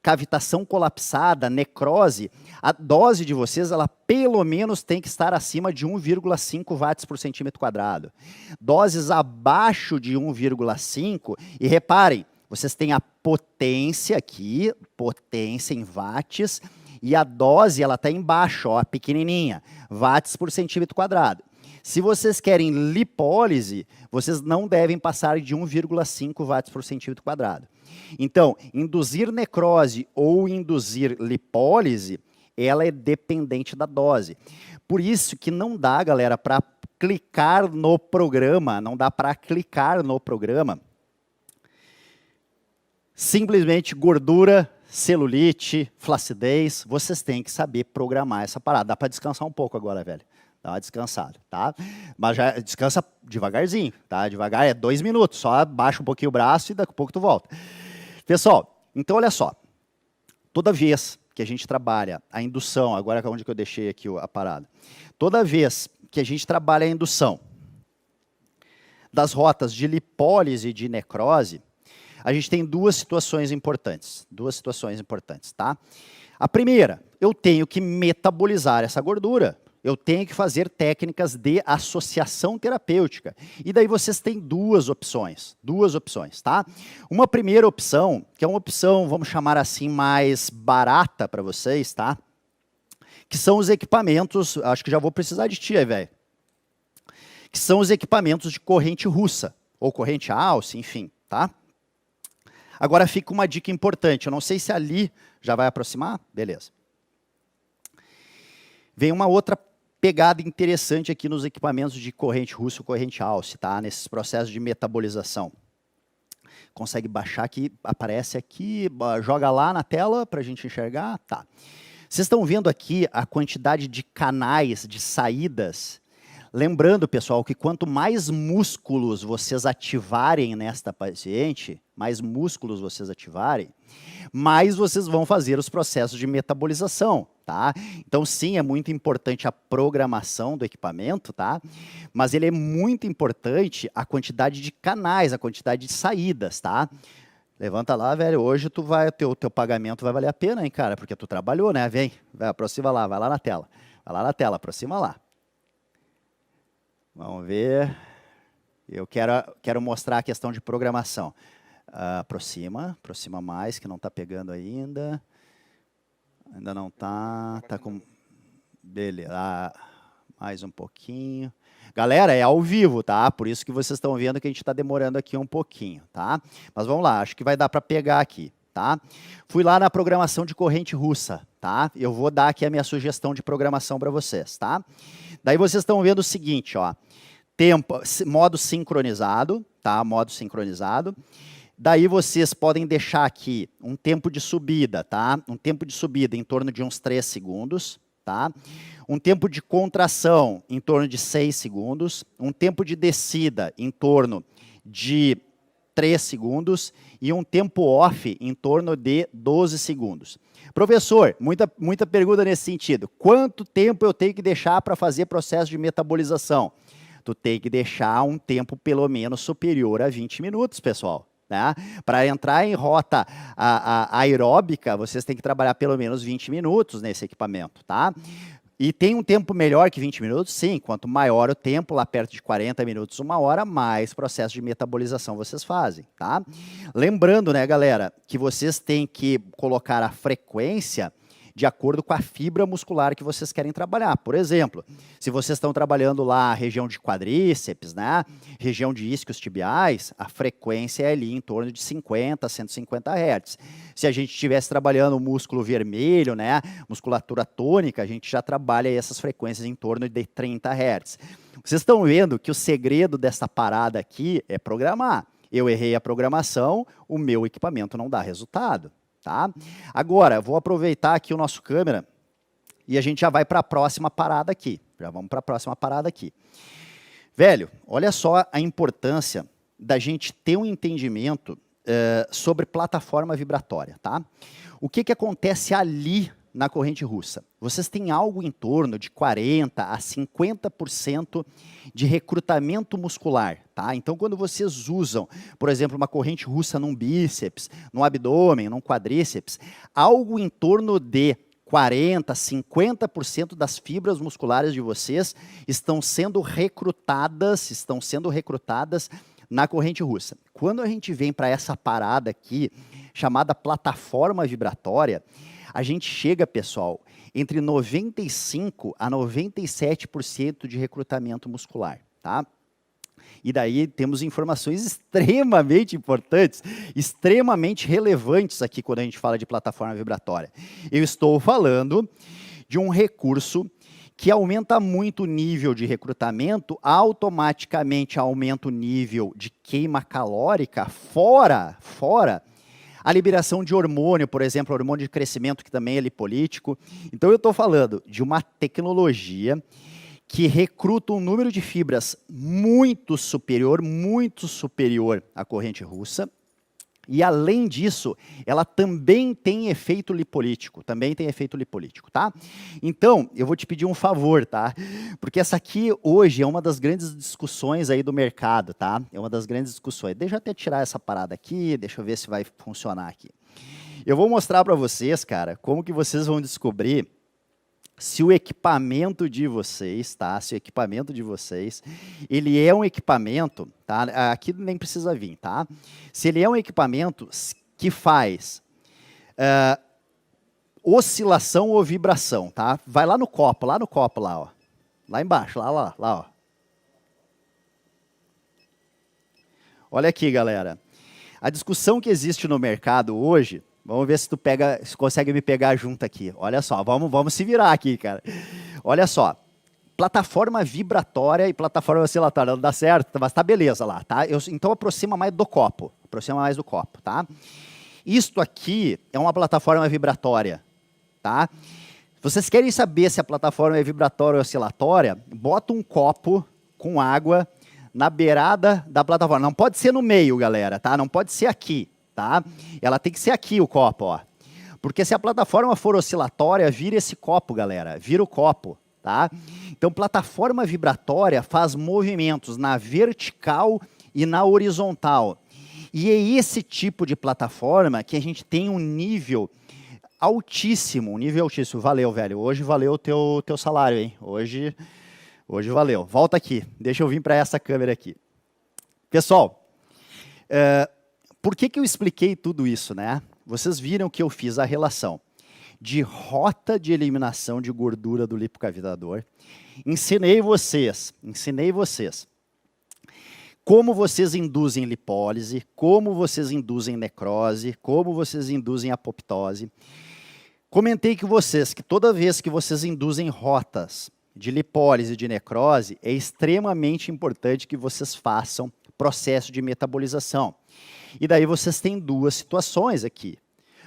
cavitação colapsada, necrose, a dose de vocês, ela pelo menos tem que estar acima de 1,5 watts por centímetro quadrado. Doses abaixo de 1,5, e reparem, vocês têm a potência aqui, potência em watts, e a dose, ela está embaixo, ó, pequenininha, watts por centímetro quadrado. Se vocês querem lipólise, vocês não devem passar de 1,5 watts por centímetro quadrado. Então, induzir necrose ou induzir lipólise, ela é dependente da dose. Por isso que não dá, galera, para clicar no programa, não dá para clicar no programa. Simplesmente gordura, celulite, flacidez, vocês têm que saber programar essa parada. Dá para descansar um pouco agora, velho. Dá uma descansada, tá? Mas já descansa devagarzinho, tá? Devagar, é 2 minutos, só baixa um pouquinho o braço e daqui a pouco tu volta. Pessoal, então olha só. Toda vez que a gente trabalha a indução, agora onde que eu deixei aqui a parada. Toda vez que a gente trabalha a indução das rotas de lipólise e de necrose, a gente tem duas situações importantes, tá? A primeira, eu tenho que metabolizar essa gordura. Eu tenho que fazer técnicas de associação terapêutica. E daí vocês têm duas opções, tá? Uma primeira opção, que é uma opção, vamos chamar assim, mais barata para vocês, tá? Que são os equipamentos, acho que já vou precisar de ti aí, velho. Que são os equipamentos de corrente russa, ou corrente alce, enfim, tá? Agora fica uma dica importante, eu não sei se ali já vai aproximar, beleza. Vem uma outra pegada interessante aqui nos equipamentos de corrente russa ou corrente alce, tá? Nesses processos de metabolização. Consegue baixar aqui, aparece aqui, joga lá na tela para a gente enxergar, tá. Vocês estão vendo aqui a quantidade de canais, de saídas. Lembrando, pessoal, que quanto mais músculos vocês ativarem nesta paciente, mais músculos vocês ativarem, mais vocês vão fazer os processos de metabolização, tá? Então, sim, é muito importante a programação do equipamento, tá? Mas ele é muito importante a quantidade de canais, a quantidade de saídas, tá? Levanta lá, velho, hoje tu vai, teu pagamento vai valer a pena, hein, cara? Porque tu trabalhou, né? Vem, vai, aproxima lá, vai lá na tela. Vai lá na tela, aproxima lá. Vamos ver. Eu quero mostrar a questão de programação. Aproxima mais, que não está pegando ainda. Ainda não está. Tá com. Beleza. Mais um pouquinho. Galera, é ao vivo, tá? Por isso que vocês estão vendo que a gente está demorando aqui um pouquinho, tá? Mas vamos lá, acho que vai dar para pegar aqui, tá? Fui lá na programação de corrente russa, tá? Eu vou dar aqui a minha sugestão de programação para vocês, tá? Daí vocês estão vendo o seguinte, ó. Tempo, modo sincronizado, tá? Modo sincronizado. Daí vocês podem deixar aqui um tempo de subida, tá? Um tempo de subida em torno de uns 3 segundos, tá? Um tempo de contração em torno de 6 segundos. Um tempo de descida em torno de 3 segundos. E um tempo off em torno de 12 segundos. Professor, muita pergunta nesse sentido. Quanto tempo eu tenho que deixar para fazer processo de metabolização? Tu tem que deixar um tempo pelo menos superior a 20 minutos, pessoal. né? Para entrar em rota aeróbica, vocês têm que trabalhar pelo menos 20 minutos nesse equipamento, tá? E tem um tempo melhor que 20 minutos? Sim, quanto maior o tempo, lá perto de 40 minutos, 1 hora, mais processo de metabolização vocês fazem, tá? Lembrando, né, galera, que vocês têm que colocar a frequência de acordo com a fibra muscular que vocês querem trabalhar. Por exemplo, se vocês estão trabalhando lá a região de quadríceps, né, região de isquios tibiais, a frequência é ali em torno de 50 a 150 Hz. Se a gente estivesse trabalhando o músculo vermelho, né, musculatura tônica, a gente já trabalha essas frequências em torno de 30 Hz. Vocês estão vendo que o segredo dessa parada aqui é programar. Eu errei a programação, o meu equipamento não dá resultado. Tá? Agora, vou aproveitar aqui o nosso câmera e a gente já vai para a próxima parada aqui. Já vamos para a próxima parada aqui. Velho, olha só a importância da gente ter um entendimento sobre plataforma vibratória. Tá? O que acontece ali na corrente russa? Vocês têm algo em torno de 40% a 50% de recrutamento muscular. Tá? Então, quando vocês usam, por exemplo, uma corrente russa num bíceps, no abdômen, num quadríceps, algo em torno de 40%, 50% das fibras musculares de vocês estão sendo recrutadas na corrente russa. Quando a gente vem para essa parada aqui, chamada plataforma vibratória, a gente chega, pessoal, entre 95% a 97% de recrutamento muscular, tá? E daí temos informações extremamente importantes, extremamente relevantes aqui quando a gente fala de plataforma vibratória. Eu estou falando de um recurso que aumenta muito o nível de recrutamento, automaticamente aumenta o nível de queima calórica, fora a liberação de hormônio, por exemplo, hormônio de crescimento, que também é lipolítico. Então, eu estou falando de uma tecnologia que recruta um número de fibras muito superior à corrente russa. E, além disso, ela também tem efeito lipolítico, tá? Então, eu vou te pedir um favor, tá? Porque essa aqui, hoje, é uma das grandes discussões aí do mercado, tá? É uma das grandes discussões. Deixa eu até tirar essa parada aqui, deixa eu ver se vai funcionar aqui. Eu vou mostrar para vocês, cara, como que vocês vão descobrir se o equipamento de vocês, tá? Se o equipamento de vocês, ele é um equipamento, tá? Aqui nem precisa vir, tá? Se ele é um equipamento que faz oscilação ou vibração, tá? Vai lá no copo, lá, ó. Lá embaixo, lá, ó. Olha aqui, galera. A discussão que existe no mercado hoje. Vamos ver se se consegue me pegar junto aqui. Olha só, vamos se virar aqui, cara. Olha só, plataforma vibratória e plataforma oscilatória, não dá certo, mas tá beleza lá, tá? Então aproxima mais do copo, tá? Isto aqui é uma plataforma vibratória, tá? Vocês querem saber se a plataforma é vibratória ou oscilatória? Bota um copo com água na beirada da plataforma. Não pode ser no meio, galera, tá? Não pode ser aqui. Tá? Ela tem que ser aqui o copo, ó. Porque se a plataforma for oscilatória, vira esse copo, galera. Vira o copo, tá? Então, plataforma vibratória faz movimentos na vertical e na horizontal. E é esse tipo de plataforma que a gente tem um nível altíssimo, Valeu, velho. Hoje valeu o teu salário, hein? Hoje valeu. Volta aqui. Deixa eu vir para essa câmera aqui. Pessoal, por que eu expliquei tudo isso, né? Vocês viram que eu fiz a relação de rota de eliminação de gordura do lipocavidador. Ensinei vocês como vocês induzem lipólise, como vocês induzem necrose, como vocês induzem apoptose. Comentei com vocês que toda vez que vocês induzem rotas de lipólise e de necrose, é extremamente importante que vocês façam processo de metabolização. E daí vocês têm duas situações aqui.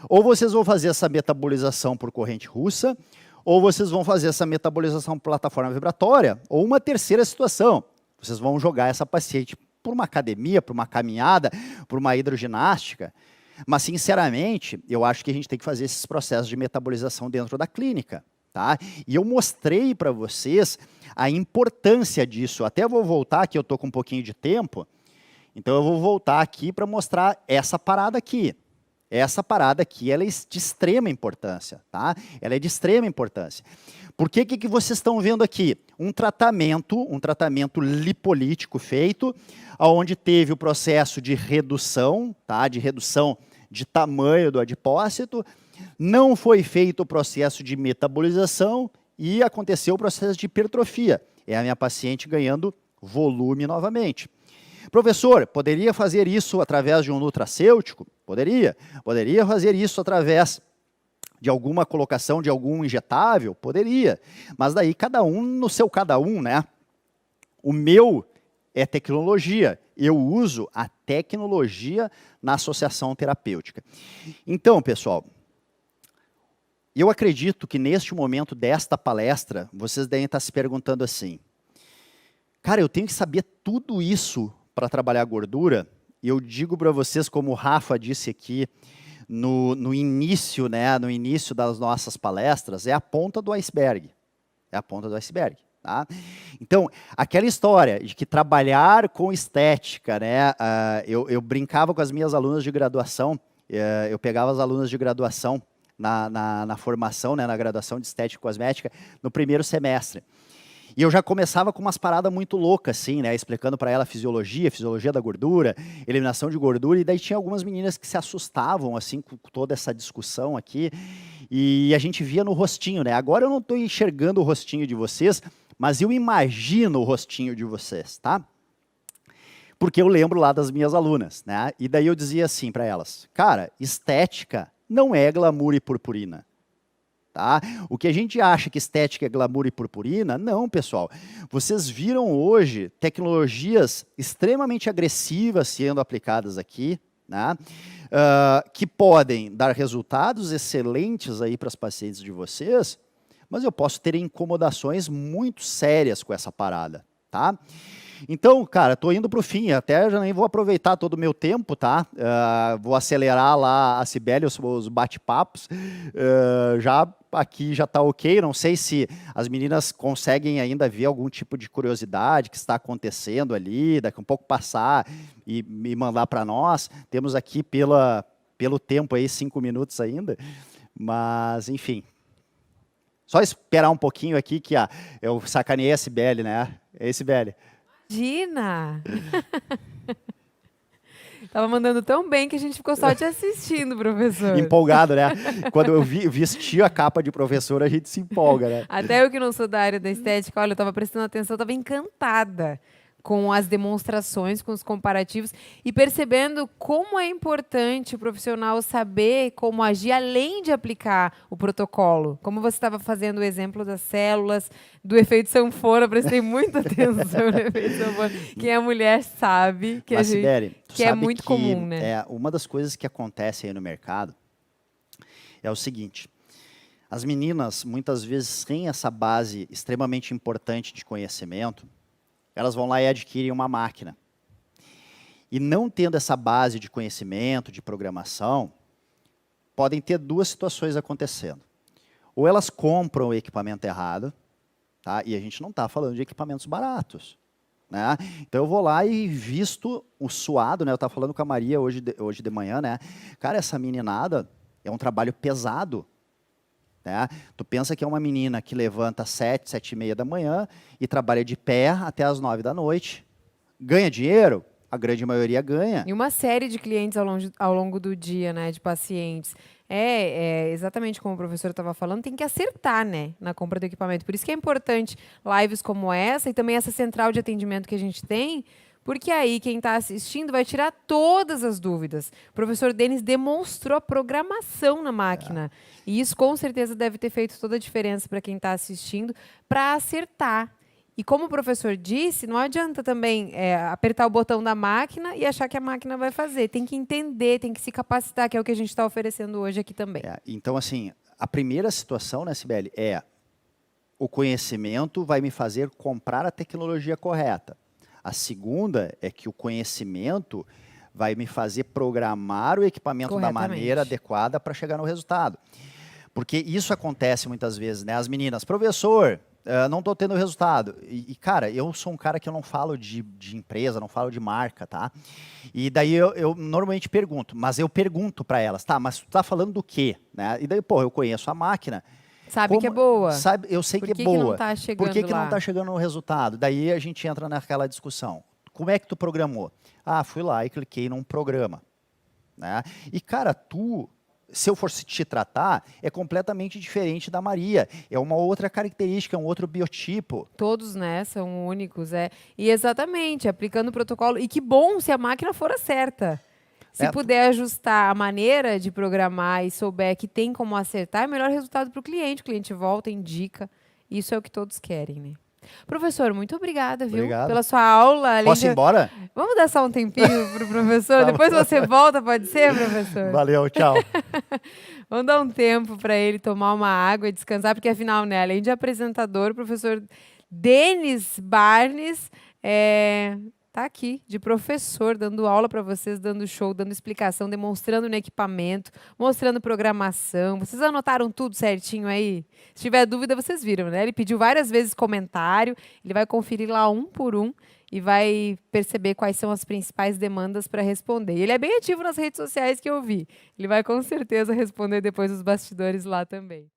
Ou vocês vão fazer essa metabolização por corrente russa, ou vocês vão fazer essa metabolização por plataforma vibratória, ou uma terceira situação. Vocês vão jogar essa paciente por uma academia, por uma caminhada, por uma hidroginástica. Mas, sinceramente, eu acho que a gente tem que fazer esses processos de metabolização dentro da clínica. Tá? E eu mostrei para vocês a importância disso. Até vou voltar, que eu estou com um pouquinho de tempo, Então eu vou voltar aqui para mostrar essa parada aqui. Essa parada aqui, ela é de extrema importância, tá? Ela é de extrema importância. Por que vocês estão vendo aqui? Um tratamento lipolítico feito, onde teve o processo de redução, tá? De redução de tamanho do adipócito, não foi feito o processo de metabolização e aconteceu o processo de hipertrofia. É a minha paciente ganhando volume novamente. Professor, poderia fazer isso através de um nutracêutico? Poderia. Poderia fazer isso através de alguma colocação de algum injetável? Poderia. Mas daí cada um no seu cada um, né? O meu é tecnologia. Eu uso a tecnologia na associação terapêutica. Então, pessoal, eu acredito que neste momento desta palestra, vocês devem estar se perguntando assim, cara, eu tenho que saber tudo isso para trabalhar gordura? E eu digo para vocês, como o Rafa disse aqui no início, né, no início das nossas palestras, é a ponta do iceberg. É a ponta do iceberg. Tá? Então, aquela história de que trabalhar com estética, né, eu brincava com as minhas alunas de graduação, eu pegava as alunas de graduação na formação, né, na graduação de estética e cosmética, no primeiro semestre. E eu já começava com umas paradas muito loucas, assim, né? Explicando para ela fisiologia da gordura, eliminação de gordura, e daí tinha algumas meninas que se assustavam, assim, com toda essa discussão aqui, e a gente via no rostinho, né? Agora eu não estou enxergando o rostinho de vocês, mas eu imagino o rostinho de vocês, tá? Porque eu lembro lá das minhas alunas, né? E daí eu dizia assim para elas, cara, estética não é glamour e purpurina. Tá? O que a gente acha que estética é glamour e purpurina, não, pessoal. Vocês viram hoje tecnologias extremamente agressivas sendo aplicadas aqui, né? Que podem dar resultados excelentes aí para as pacientes de vocês, mas eu posso ter incomodações muito sérias com essa parada, tá? Então, cara, estou indo para o fim, até já nem vou aproveitar todo o meu tempo, tá? Vou acelerar lá a Cibele, os bate-papos. Já aqui já está ok, não sei se as meninas conseguem ainda ver algum tipo de curiosidade que está acontecendo ali, daqui a um pouco passar e me mandar para nós. Temos aqui pelo tempo aí 5 minutos ainda, mas enfim. Só esperar um pouquinho aqui que eu sacaneei a Cibele, né? É Cibele. Imagina! Tava mandando tão bem que a gente ficou só te assistindo, professor. Empolgado, né? Quando eu vesti a capa de professor, a gente se empolga, né? Até eu que não sou da área da estética, olha, eu tava prestando atenção, eu tava encantada com as demonstrações, com os comparativos e percebendo como é importante o profissional saber como agir além de aplicar o protocolo. Como você estava fazendo o exemplo das células, do efeito sanfona, prestei muita atenção no efeito sanfona. Quem é mulher sabe que, que é muito comum, né? Uma das coisas que acontece aí no mercado é o seguinte, as meninas muitas vezes têm essa base extremamente importante de conhecimento, elas vão lá e adquirem uma máquina. E não tendo essa base de conhecimento, de programação, podem ter duas situações acontecendo. Ou elas compram o equipamento errado, tá? E a gente não está falando de equipamentos baratos, né? Então eu vou lá e visto o suado, né? Eu estava falando com a Maria hoje de manhã, né? Cara, essa meninada é um trabalho pesado. Né? Tu pensa que é uma menina que levanta às 7, 7h30 da manhã e trabalha de pé até às 9 da noite. Ganha dinheiro? A grande maioria ganha. E uma série de clientes ao longo do dia, né, de pacientes. Exatamente como o professor estava falando, tem que acertar, né, na compra do equipamento. Por isso que é importante lives como essa e também essa central de atendimento que a gente tem, porque aí quem está assistindo vai tirar todas as dúvidas. O professor Denis demonstrou a programação na máquina. E isso, com certeza, deve ter feito toda a diferença para quem está assistindo, para acertar. E como o professor disse, não adianta também apertar o botão da máquina e achar que a máquina vai fazer. Tem que entender, tem que se capacitar, que é o que a gente está oferecendo hoje aqui também. Então, assim, a primeira situação, né, Cibele, o conhecimento vai me fazer comprar a tecnologia correta. A segunda é que o conhecimento vai me fazer programar o equipamento da maneira adequada para chegar no resultado. Porque isso acontece muitas vezes, né? As meninas, professor, não estou tendo resultado. Cara, eu sou um cara que eu não falo de empresa, não falo de marca, tá? E daí eu normalmente pergunto, mas eu pergunto para elas, tá, mas tu tá falando do quê? Né? E daí, pô, eu conheço a máquina. Sabe que é boa. Eu sei que é Por boa. que não tá chegando Por que não lá? está chegando no resultado? Daí a gente entra naquela discussão. Como é que tu programou? Ah, fui lá e cliquei num programa. Né? E, cara, se eu fosse te tratar, é completamente diferente da Maria. É uma outra característica, um outro biotipo. Todos, né, são únicos. E exatamente, aplicando o protocolo. E que bom se a máquina for a certa. Se puder ajustar a maneira de programar e souber que tem como acertar, é melhor resultado para o cliente. O cliente volta, indica. Isso é o que todos querem, né? Professor, muito obrigada, viu? Obrigado. Pela sua aula. Posso ir embora? Vamos dar só um tempinho pro professor? Depois você volta, pode ser, professor? Valeu, tchau. Vamos dar um tempo para ele tomar uma água e descansar, porque afinal, né, além de apresentador, o professor Denis Barnes tá aqui de professor, dando aula para vocês, dando show, dando explicação, demonstrando no equipamento, mostrando programação. Vocês anotaram tudo certinho aí? Se tiver dúvida, vocês viram, né? Ele pediu várias vezes comentário, ele vai conferir lá um por um e vai perceber quais são as principais demandas para responder. E ele é bem ativo nas redes sociais que eu vi. Ele vai com certeza responder depois os bastidores lá também.